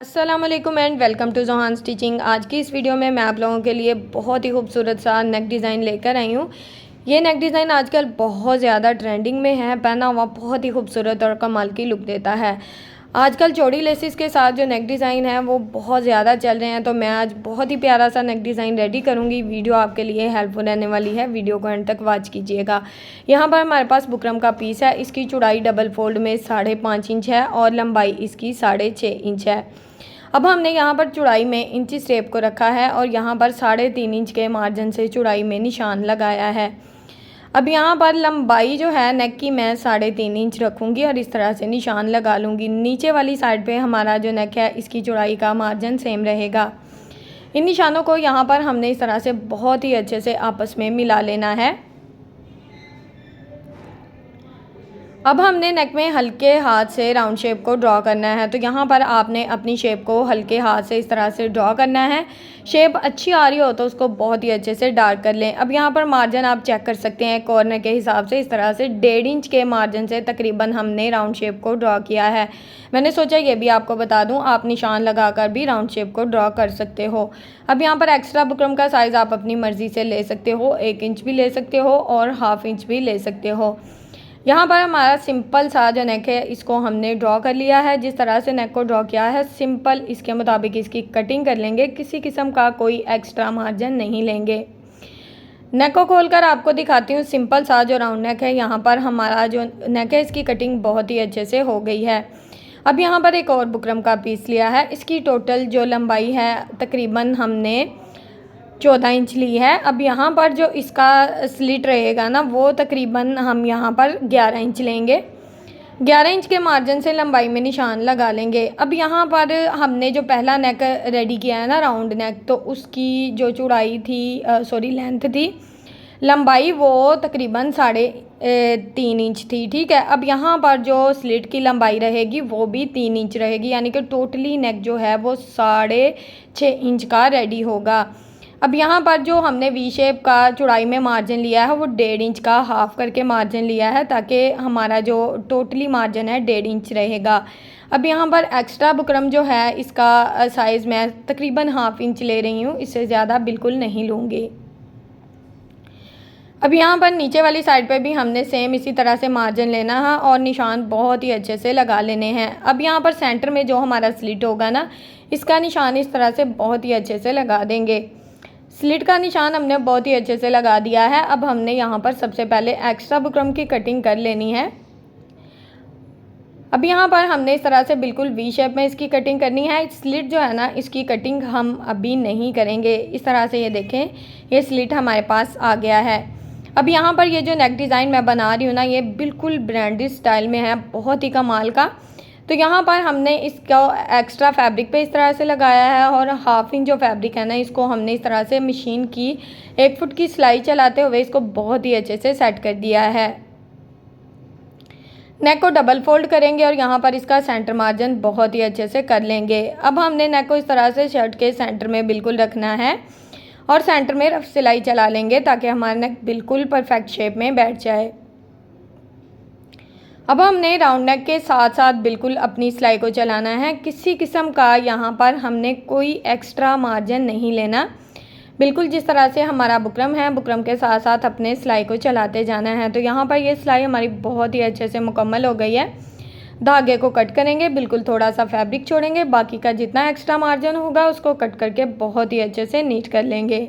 अस्सलामुअलैकुम and welcome to Johan stitching. आज की इस वीडियो में मैं आप लोगों के लिए बहुत ही खूबसूरत सा नेक डिज़ाइन लेकर आई हूँ। ये नेक डिज़ाइन आजकल बहुत ज़्यादा ट्रेंडिंग में है, पहना हुआ बहुत ही खूबसूरत और कमाल की लुक देता है। आजकल चौड़ी लेसिस के साथ जो नेक डिज़ाइन है वो बहुत ज़्यादा चल रहे हैं, तो मैं आज बहुत ही प्यारा सा नेक डिज़ाइन रेडी करूँगी। वीडियो आपके लिए हेल्पफुल रहने वाली है, वीडियो को एंड तक वॉच कीजिएगा। यहाँ पर हमारे पास बुकरम का पीस है, इसकी चौड़ाई डबल फोल्ड में 5.5 इंच है और लंबाई इसकी 6.5 इंच है। अब हमने यहाँ पर चौड़ाई में इंची स्टेप को रखा है और यहाँ पर 3.5 इंच के मार्जिन से चौड़ाई में निशान लगाया है। अब यहाँ पर लंबाई जो है नेक की मैं 3.5 इंच रखूँगी और इस तरह से निशान लगा लूँगी। नीचे वाली साइड पे हमारा जो नेक है इसकी चौड़ाई का मार्जिन सेम रहेगा। इन निशानों को यहाँ पर हमने इस तरह से बहुत ही अच्छे से आपस में मिला लेना है। अब हमने नेक में हल्के हाथ से राउंड शेप को ड्रॉ करना है, तो यहाँ पर आपने अपनी शेप को हल्के हाथ से इस तरह से ड्रॉ करना है। शेप अच्छी आ रही हो तो उसको बहुत ही अच्छे से डार्क कर लें। अब यहाँ पर मार्जिन आप चेक कर सकते हैं, कॉर्नर के हिसाब से इस तरह से 1.5 इंच के मार्जिन से तकरीबन हमने राउंड शेप को ड्रॉ किया है। मैंने सोचा ये भी आपको बता दूँ, आप निशान लगाकर भी राउंड शेप को ड्रॉ कर सकते हो। अब यहाँ पर एक्स्ट्रा बुकरम का साइज़ आप अपनी मर्ज़ी से ले सकते हो, 1 इंच भी ले सकते हो और 1/2 इंच भी ले सकते हो। यहाँ पर हमारा सिंपल सा जो नेक है इसको हमने ड्रॉ कर लिया है। जिस तरह से नेक को ड्रॉ किया है सिंपल इसके मुताबिक इसकी कटिंग कर लेंगे, किसी किस्म का कोई एक्स्ट्रा मार्जिन नहीं लेंगे। नेक को खोलकर आपको दिखाती हूँ। सिंपल सा जो राउंड नेक है, यहाँ पर हमारा जो नेक है इसकी कटिंग बहुत ही अच्छे से हो गई है। अब यहाँ पर एक और बुकरम का पीस लिया है, इसकी टोटल जो लंबाई है तकरीबन हमने 14 इंच ली है। अब यहाँ पर जो इसका स्लिट रहेगा ना वो तकरीबन हम यहाँ पर 11 इंच लेंगे। 11 इंच के मार्जिन से लंबाई में निशान लगा लेंगे। अब यहाँ पर हमने जो पहला नेक रेडी किया है ना राउंड नेक, तो उसकी जो चौड़ाई थी लेंथ थी, लंबाई वो तकरीबन 3.5 इंच थी। ठीक है, अब यहाँ पर जो स्लिट की लंबाई रहेगी वो भी 3 इंच रहेगी, यानी कि टोटली नेक जो है वो 6.5 इंच का रेडी होगा। अब यहाँ पर जो हमने वी शेप का चौड़ाई में मार्जिन लिया है वो 1.5 इंच का हाफ़ करके मार्जिन लिया है, ताकि हमारा जो टोटली मार्जिन है 1.5 इंच रहेगा। अब यहाँ पर एक्स्ट्रा बुकरम जो है इसका साइज़ मैं तकरीबन 1/2 इंच ले रही हूँ, इससे ज़्यादा बिल्कुल नहीं लूँगी। अब यहाँ पर नीचे वाली साइड पे भी हमने सेम इसी तरह से मार्जिन लेना है और निशान बहुत ही अच्छे से लगा लेने हैं। अब यहाँ पर सेंटर में जो हमारा स्लिट होगा ना, इसका निशान इस तरह से बहुत ही अच्छे से लगा देंगे। स्लिट का निशान हमने बहुत ही अच्छे से लगा दिया है। अब हमने यहाँ पर सबसे पहले एक्स्ट्रा बुकरम की कटिंग कर लेनी है। अब यहाँ पर हमने इस तरह से बिल्कुल वी शेप में इसकी कटिंग करनी है। स्लिट जो है ना इसकी कटिंग हम अभी नहीं करेंगे। इस तरह से ये देखें, ये स्लिट हमारे पास आ गया है। अब यहाँ पर ये जो नेक डिज़ाइन मैं बना रही हूँ ना, ये बिल्कुल ब्रांडेड स्टाइल में है, बहुत ही कमाल का। तो यहाँ पर हमने इसको एक्स्ट्रा फैब्रिक पे इस तरह से लगाया है और 1/2 इंच जो फैब्रिक है ना इसको हमने इस तरह से मशीन की 1 फुट की सिलाई चलाते हुए इसको बहुत ही अच्छे से सेट कर दिया है। नेक को डबल फोल्ड करेंगे और यहाँ पर इसका सेंटर मार्जिन बहुत ही अच्छे से कर लेंगे। अब हमने नेक को इस तरह से शर्ट के सेंटर में बिल्कुल रखना है और सेंटर में रफ सिलाई चला लेंगे ताकि हमारा नेक बिल्कुल परफेक्ट शेप में बैठ जाए। अब हमने राउंड नेक के साथ साथ बिल्कुल अपनी सिलाई को चलाना है, किसी किस्म का यहाँ पर हमने कोई एक्स्ट्रा मार्जिन नहीं लेना। बिल्कुल जिस तरह से हमारा बुकरम है, बुकरम के साथ साथ अपने सिलाई को चलाते जाना है। तो यहाँ पर ये सिलाई हमारी बहुत ही अच्छे से मुकम्मल हो गई है। धागे को कट करेंगे, बिल्कुल थोड़ा सा फैब्रिक छोड़ेंगे, बाकी का जितना एक्स्ट्रा मार्जिन होगा उसको कट करके बहुत ही अच्छे से नीट कर लेंगे।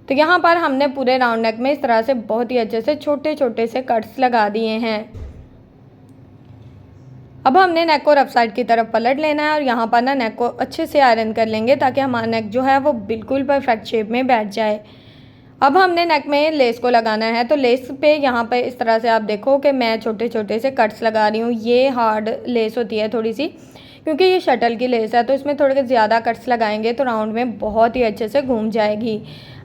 तो यहाँ पर हमने पूरे राउंड नेक में इस तरह से बहुत ही अच्छे से छोटे छोटे से कट्स लगा दिए हैं। अब हमने नेक को रफ साइड की तरफ पलट लेना है और यहाँ पर ना नेक को अच्छे से आयरन कर लेंगे ताकि हमारा नेक जो है वो बिल्कुल परफेक्ट शेप में बैठ जाए। अब हमने नेक में लेस को लगाना है, तो लेस पे यहाँ पे इस तरह से आप देखो कि मैं छोटे छोटे से कट्स लगा रही हूँ। ये हार्ड लेस होती है थोड़ी सी, क्योंकि ये शटल की लेस है, तो इसमें थोड़े ज़्यादा कट्स लगाएंगे तो राउंड में बहुत ही अच्छे से घूम जाएगी।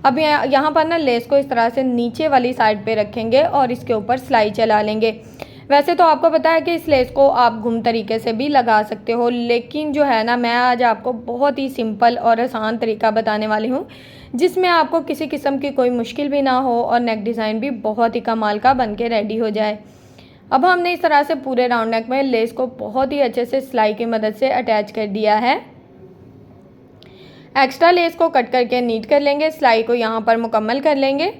अब यहाँ पर ना लेस को इस तरह से नीचे वाली साइड पे रखेंगे और इसके ऊपर सिलाई चला लेंगे। वैसे तो आपको पता है कि इस लेस को आप घूम तरीके से भी लगा सकते हो, लेकिन जो है ना मैं आज आपको बहुत ही सिंपल और आसान तरीका बताने वाली हूँ जिसमें आपको किसी किस्म की कोई मुश्किल भी ना हो और नेक डिज़ाइन भी बहुत ही कमाल का बन के रेडी हो जाए। अब हमने इस तरह से पूरे राउंड नेक में लेस को बहुत ही अच्छे से सिलाई की मदद से अटैच कर दिया है। एक्स्ट्रा लेस को कट करके नीट कर लेंगे, सिलाई को यहाँ पर मुकम्मल कर लेंगे।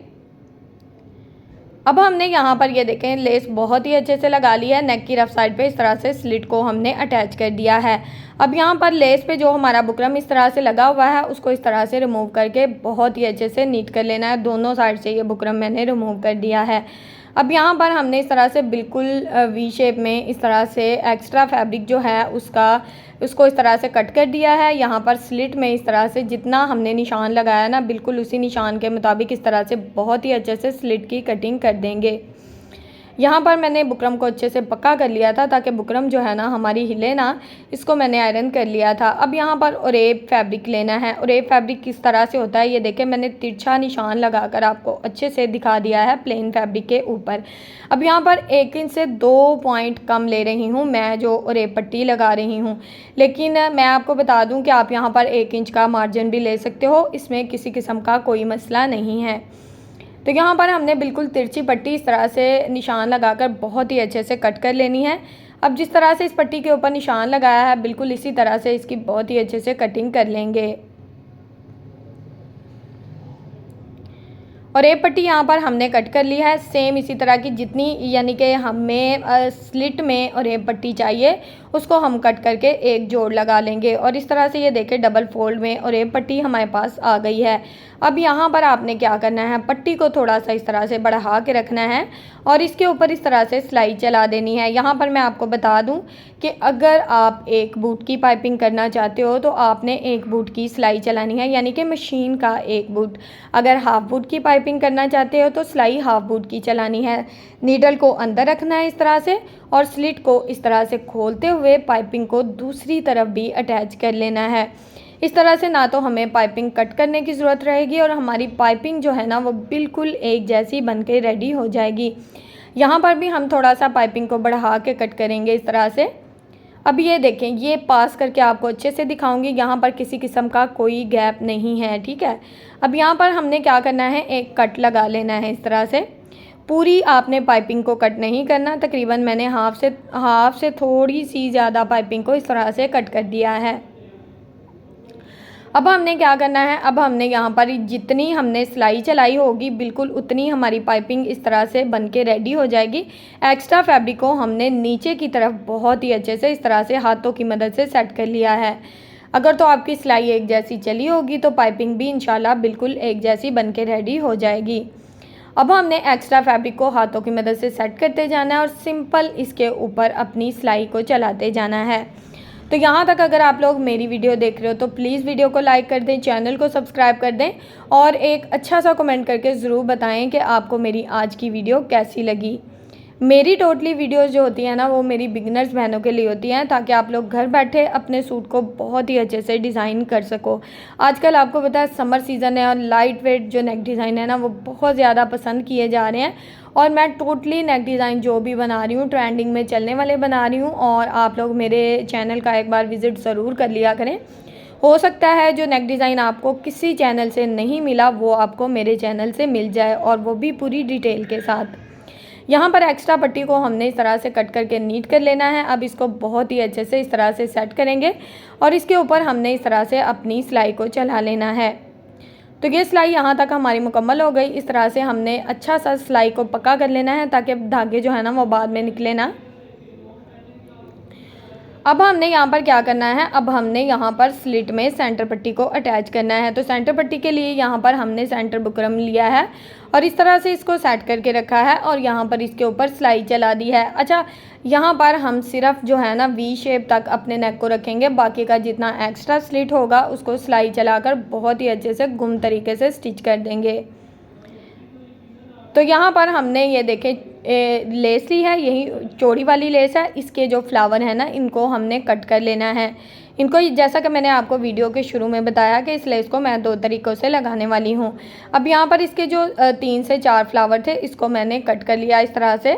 अब हमने यहाँ पर ये देखें लेस बहुत ही अच्छे से लगा लिया है। नेक की रफ साइड पे इस तरह से स्लिट को हमने अटैच कर दिया है। अब यहाँ पर लेस पे जो हमारा बुकरम इस तरह से लगा हुआ है उसको इस तरह से रिमूव करके बहुत ही अच्छे से नीट कर लेना है। दोनों साइड से ये बुकरम मैंने रिमूव कर दिया है। अब यहाँ पर हमने इस तरह से बिल्कुल वी शेप में इस तरह से एक्स्ट्रा फैब्रिक जो है उसको इस तरह से कट कर दिया है। यहाँ पर स्लिट में इस तरह से जितना हमने निशान लगाया ना बिल्कुल उसी निशान के मुताबिक इस तरह से बहुत ही अच्छे से स्लिट की कटिंग कर देंगे। यहाँ पर मैंने बुकरम को अच्छे से पक्का कर लिया था ताकि बुकरम जो है ना हमारी हिले ना, इसको मैंने आयरन कर लिया था। अब यहाँ पर ओरेब फैब्रिक लेना है। ओरेब फैब्रिक किस तरह से होता है ये देखें, मैंने तिरछा निशान लगाकर आपको अच्छे से दिखा दिया है प्लेन फैब्रिक के ऊपर। अब यहाँ पर 1 इंच से 2 पॉइंट कम ले रही हूँ मैं जो ओरेब पट्टी लगा रही हूँ, लेकिन मैं आपको बता दूँ कि आप यहाँ पर 1 इंच का मार्जिन भी ले सकते हो, इसमें किसी किस्म का कोई मसला नहीं है। तो यहाँ पर हमने बिल्कुल तिरछी पट्टी इस तरह से निशान लगाकर बहुत ही अच्छे से कट कर लेनी है। अब जिस तरह से इस पट्टी के ऊपर निशान लगाया है बिल्कुल इसी तरह से इसकी बहुत ही अच्छे से कटिंग कर लेंगे। और ये पट्टी यहाँ पर हमने कट कर ली है सेम इसी तरह की, जितनी यानी कि हमें स्लिट में और ये पट्टी चाहिए उसको हम कट करके एक जोड़ लगा लेंगे। और इस तरह से ये देखें डबल फोल्ड में और ये पट्टी हमारे पास आ गई है। अब यहाँ पर आपने क्या करना है, पट्टी को थोड़ा सा इस तरह से बढ़ा के रखना है और इसके ऊपर इस तरह से सिलाई चला देनी है। यहाँ पर मैं आपको बता दूँ कि अगर आप 1 बूट की पाइपिंग करना चाहते हो तो आपने 1 बूट की सिलाई चलानी है, यानी कि मशीन का 1 बूट। अगर हाफ बूट की पाइपिंग करना चाहते हो तो सिलाई हाफ बूट की चलानी है। नीडल को अंदर रखना है इस तरह से और स्लिट को इस तरह से खोलते हुए पाइपिंग को दूसरी तरफ भी अटैच कर लेना है। इस तरह से ना तो हमें पाइपिंग कट करने की ज़रूरत रहेगी और हमारी पाइपिंग जो है ना वो बिल्कुल एक जैसी बन के रेडी हो जाएगी। यहाँ पर भी हम थोड़ा सा पाइपिंग को बढ़ा के कट करेंगे इस तरह से। अब ये देखें, ये पास करके आपको अच्छे से दिखाऊंगी, यहाँ पर किसी किस्म का कोई गैप नहीं है, ठीक है। अब यहाँ पर हमने क्या करना है, एक कट लगा लेना है इस तरह से। पूरी आपने पाइपिंग को कट नहीं करना, तकरीबन मैंने हाफ से थोड़ी सी ज़्यादा पाइपिंग को इस तरह से कट कर दिया है। अब हमने क्या करना है, अब हमने यहाँ पर जितनी हमने सिलाई चलाई होगी बिल्कुल उतनी हमारी पाइपिंग इस तरह से बन के रेडी हो जाएगी। एक्स्ट्रा फैब्रिक को हमने नीचे की तरफ बहुत ही अच्छे से इस तरह से हाथों की मदद से सेट कर लिया है। अगर तो आपकी सिलाई एक जैसी चली होगी तो पाइपिंग भी इंशाल्लाह बिल्कुल एक जैसी बन के रेडी हो जाएगी। अब हमने एक्स्ट्रा फैब्रिक को हाथों की मदद से सेट करते जाना है और सिंपल इसके ऊपर अपनी सिलाई को चलाते जाना है। तो यहाँ तक अगर आप लोग मेरी वीडियो देख रहे हो तो प्लीज़ वीडियो को लाइक कर दें, चैनल को सब्सक्राइब कर दें और एक अच्छा सा कमेंट करके ज़रूर बताएं कि आपको मेरी आज की वीडियो कैसी लगी। मेरी टोटली वीडियोस जो होती हैं ना वो मेरी बिगिनर्स बहनों के लिए होती हैं ताकि आप लोग घर बैठे अपने सूट को बहुत ही अच्छे से डिज़ाइन कर सको। आजकल आपको पता है समर सीज़न है और लाइट वेट जो नेक डिज़ाइन है ना वो बहुत ज़्यादा पसंद किए जा रहे हैं और मैं टोटली नेक डिज़ाइन जो भी बना रही हूँ ट्रेंडिंग में चलने वाले बना रही हूँ और आप लोग मेरे चैनल का एक बार विज़िट ज़रूर कर लिया करें। हो सकता है जो नेक डिज़ाइन आपको किसी चैनल से नहीं मिला वो आपको मेरे चैनल से मिल जाए और वो भी पूरी डिटेल के साथ। यहाँ पर एक्स्ट्रा पट्टी को हमने इस तरह से कट करके नीट कर लेना है। अब इसको बहुत ही अच्छे से इस तरह से सेट करेंगे और इसके ऊपर हमने इस तरह से अपनी सिलाई को चला लेना है। तो ये सिलाई यहाँ तक हमारी मुकम्मल हो गई। इस तरह से हमने अच्छा सा सिलाई को पक्का कर लेना है ताकि धागे जो है ना वो बाद में निकले ना। अब हमने यहाँ पर क्या करना है, अब हमने यहाँ पर स्लिट में सेंटर पट्टी को अटैच करना है। तो सेंटर पट्टी के लिए यहाँ पर हमने सेंटर बुकरम लिया है और इस तरह से इसको सेट करके रखा है और यहाँ पर इसके ऊपर सिलाई चला दी है। अच्छा, यहाँ पर हम सिर्फ जो है ना वी शेप तक अपने नेक को रखेंगे, बाकी का जितना एक्स्ट्रा स्लिट होगा उसको सिलाई चलाकर बहुत ही अच्छे से गुम तरीके से स्टिच कर देंगे। तो यहाँ पर हमने ये देखें लेस ली है, यही चौड़ी वाली लेस है। इसके जो फ्लावर है ना इनको हमने कट कर लेना है। इनको जैसा कि मैंने आपको वीडियो के शुरू में बताया कि इस लेस को मैं 2 तरीक़ों से लगाने वाली हूँ। अब यहाँ पर इसके जो 3 से 4 फ्लावर थे इसको मैंने कट कर लिया। इस तरह से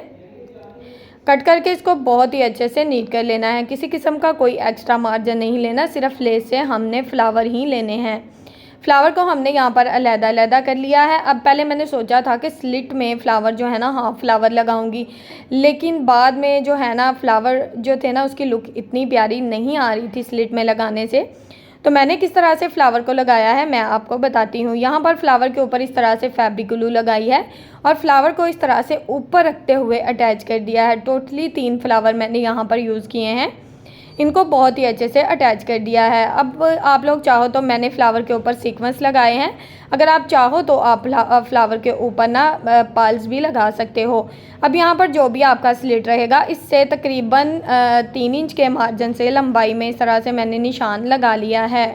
कट करके इसको बहुत ही अच्छे से नीट कर लेना है। किसी किस्म का कोई एक्स्ट्रा मार्जिन नहीं लेना, सिर्फ लेस से हमने फ्लावर ही लेने हैं। फ्लावर को हमने यहाँ पर अलग-अलग कर लिया है। अब पहले मैंने सोचा था कि स्लिट में फ्लावर जो है ना हाफ फ्लावर लगाऊंगी, लेकिन बाद में जो है ना फ्लावर जो थे ना उसकी लुक इतनी प्यारी नहीं आ रही थी स्लिट में लगाने से। तो मैंने किस तरह से फ्लावर को लगाया है मैं आपको बताती हूँ। यहाँ पर फ्लावर के ऊपर इस तरह से फैब्रिक ग्लू लगाई है और फ्लावर को इस तरह से ऊपर रखते हुए अटैच कर दिया है। टोटली 3 फ्लावर मैंने यहाँ पर यूज़ किए हैं, इनको बहुत ही अच्छे से अटैच कर दिया है। अब आप लोग चाहो तो मैंने फ्लावर के ऊपर सीक्वेंस लगाए हैं, अगर आप चाहो तो आप फ्लावर के ऊपर ना पर्ल्स भी लगा सकते हो। अब यहाँ पर जो भी आपका स्लिट रहेगा इससे तकरीबन 3 इंच के मार्जिन से लंबाई में इस तरह से मैंने निशान लगा लिया है।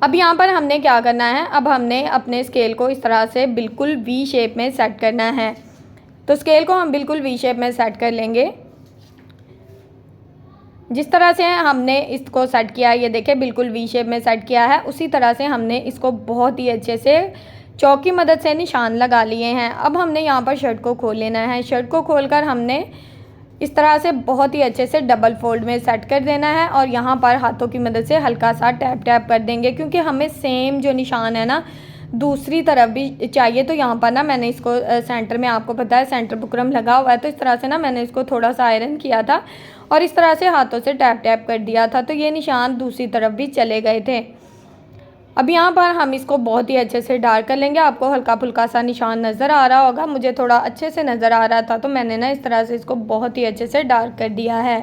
अब यहाँ पर हमने क्या करना है, अब हमने अपने स्केल को इस तरह से बिल्कुल वी शेप में सेट करना है। तो स्केल को हम बिल्कुल वी शेप में सेट कर लेंगे। जिस तरह से हमने इसको सेट किया है, ये देखिए बिल्कुल वी शेप में सेट किया है, उसी तरह से हमने इसको बहुत ही अच्छे से चौक की मदद से निशान लगा लिए हैं। अब हमने यहाँ पर शर्ट को खोल लेना है। शर्ट को खोलकर हमने इस तरह से बहुत ही अच्छे से डबल फोल्ड में सेट कर देना है और यहाँ पर हाथों की मदद से हल्का सा टैप टैप कर देंगे, क्योंकि हमें सेम जो निशान है ना दूसरी तरफ भी चाहिए। तो यहाँ पर ना मैंने इसको सेंटर में, आपको पता है सेंटर बुकरम लगा हुआ है, तो इस तरह से ना मैंने इसको थोड़ा सा आयरन किया था और इस तरह से हाथों से टैप टैप कर दिया था, तो ये निशान दूसरी तरफ भी चले गए थे। अब यहाँ पर हम इसको बहुत ही अच्छे से डार्क कर लेंगे। आपको हल्का फुल्का सा निशान नज़र आ रहा होगा, मुझे थोड़ा अच्छे से नज़र आ रहा था, तो मैंने ना इस तरह से इसको बहुत ही अच्छे से डार्क कर दिया है।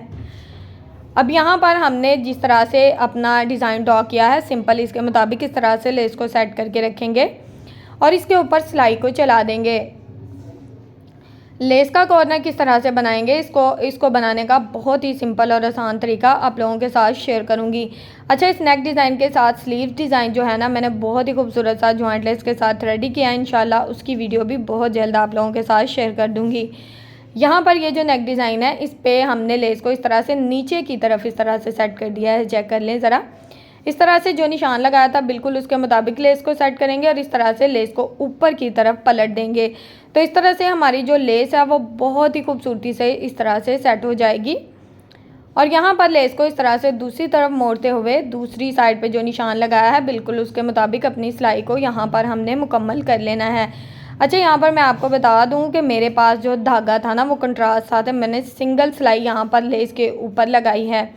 अब यहाँ पर हमने जिस तरह से अपना डिज़ाइन ड्रॉ किया है सिंपल, इसके मुताबिक इस तरह से लेस को सेट करके रखेंगे और इसके ऊपर सिलाई को चला देंगे। लेस का कॉर्नर किस तरह से बनाएंगे, इसको बनाने का बहुत ही सिंपल और आसान तरीका आप लोगों के साथ शेयर करूंगी। अच्छा, इस नेक डिज़ाइन के साथ स्लीव डिज़ाइन जो है ना मैंने बहुत ही खूबसूरत सा जॉइंट लेस के साथ रेडी किया है। इंशाल्लाह उसकी वीडियो भी बहुत जल्द आप लोगों के साथ शेयर कर दूँगी। यहाँ पर ये जो नेक डिज़ाइन है इस पर हमने लेस को इस तरह से नीचे की तरफ इस तरह से सेट कर दिया है। चेक कर लें ज़रा, इस तरह से जो निशान लगाया था बिल्कुल उसके मुताबिक लेस को सेट करेंगे और इस तरह से लेस को ऊपर की तरफ पलट देंगे। तो इस तरह से हमारी जो लेस है वो बहुत ही खूबसूरती से इस तरह से सेट हो जाएगी। और यहाँ पर लेस को इस तरह से दूसरी तरफ मोड़ते हुए दूसरी साइड पे जो निशान लगाया है बिल्कुल उसके मुताबिक अपनी सिलाई को यहाँ पर हमने मुकम्मल कर लेना है। अच्छा, यहाँ पर मैं आपको बता दूँ कि मेरे पास जो धागा था ना वो कंट्रास्ट था, तो मैंने सिंगल सिलाई यहाँ पर लेस के ऊपर लगाई है।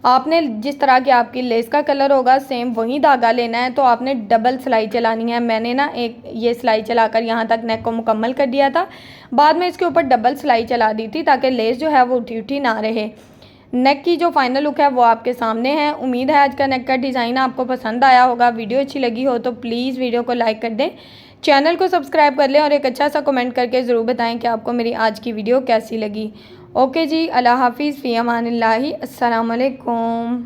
आपने जिस तरह की आपकी लेस का कलर होगा सेम वही धागा लेना है, तो आपने डबल सिलाई चलानी है। मैंने ना एक ये सिलाई चलाकर यहाँ तक नेक को मुकम्मल कर दिया था, बाद में इसके ऊपर डबल सिलाई चला दी थी ताकि लेस जो है वो उठी उठी ना रहे। नेक की जो फाइनल लुक है वो आपके सामने है। उम्मीद है आज का नेक का डिज़ाइन आपको पसंद आया होगा। वीडियो अच्छी लगी हो तो प्लीज़ वीडियो को लाइक कर दें, चैनल को सब्सक्राइब कर लें और एक अच्छा सा कमेंट करके ज़रूर बताएं कि आपको मेरी आज की वीडियो कैसी लगी। ओके जी, अल्लाह हाफिज़, फ़ी अमानिल्लाहि, अस्सलाम वालेकुम।